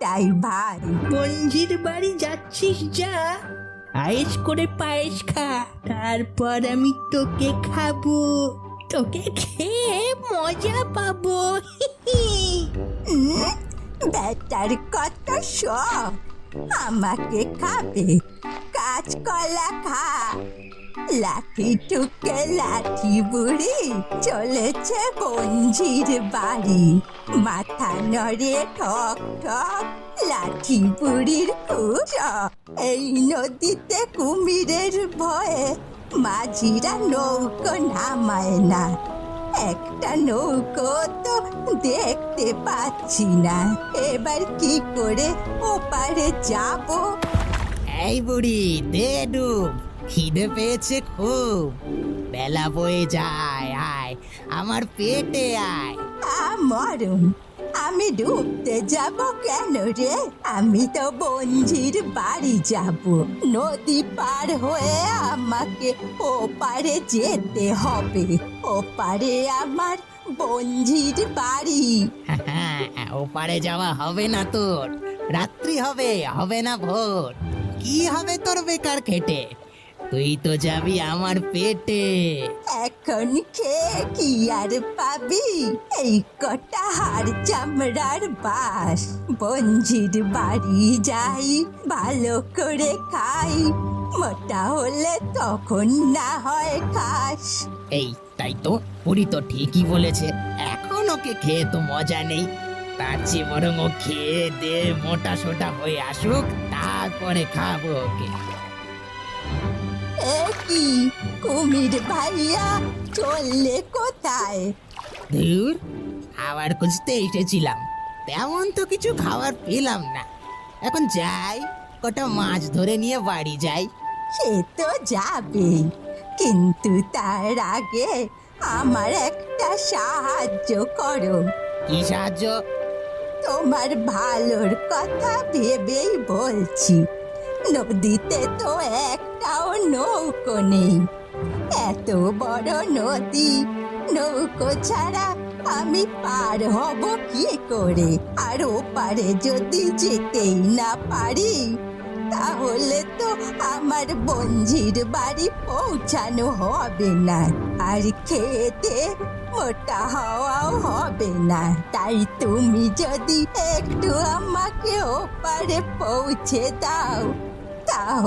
অনেকটাই ভারী। বঞ্জির বাড়ি যাচ্ছিস যা, আয়েস করে পায়েস খা, তারপর আমি তোকে খাবো, তোকে খেয়ে মজা পাবো। উম, বেটার কত শখ, আমাকে খাবে? কাঁচকলা খা। লাঠি টুকে লাঠি বুড়ি চলেছে বঞ্জির বাড়ি, মাথা নড়ে ঠক ঠক, লাঠি বুড়ির খুব শখ। এই নদীতে কুমিরের ভয়ে মাঝিরা নৌকো নামায় না, একটা নৌকো তো দেখতে পাচ্ছি না, এবার কি করে ওপারে যাব? এই বুড়ি দে ডুব, খিদে পেয়েছে খুব, বেলা বয়ে যায়, আয় আমার পেটে আয়। মরম, আমি ডুবতে যাব কেন রে? আমি তো বঞ্জির বাড়ি যাব, নদী পার হয়ে আমাকে ওপারে যেতে হবে, ওপারে আমার বঞ্জির বাড়ি। ওপারে যাওয়া হবে না তোর, রাত্রি হবে, হবে না ভোর। কি হবে তোর বেকার খেটে, তুই তো যাবি আমার পেটে। এখন খেয়ে কি আর পাবি? এই কটা হাড় চামড়ার বাস, বঞ্জির বাড়ি যাই, ভালো করে খাই, মোটা হলে তখন না হয় খাস। এই তাই তো, বুড়ি তো ঠিকই বলেছে, এখন ওকে খেয়ে তো মজা নেই, তার চেয়ে বরং ও খেয়ে দে মোটা সোটা হয়ে আসুক, তারপরে খাবো ওকে। এ কি, কুমির ভাইয়া চললে কোথায়? ধুর, খাবার খুঁজতে এসেছিলাম, তেমন তো কিছু খাবার পেলাম না, এখন যাই, কটা মাছ ধরে নিয়ে বাড়ি যাই। সে তো যাবেই, কিন্তু তার আগে আমার একটা সাহায্য করো। কি সাহায্য? তোমার ভালোর কথা ভেবেই বলছি, নদীতে তো একটাও নৌকো নেই, এত বড় নদী, নৌকো ছাড়া আমি পার হব কি করে? আর ওপারে যদি যেতেই না পারি, তাহলে তো আমার বঞ্জির বাড়ি পৌঁছানো হবে না, আর খেতে মোটা হওয়াও হবে না। তাই তুমি যদি একটু আমাকে ওপারে পৌঁছে দাও, তাহলে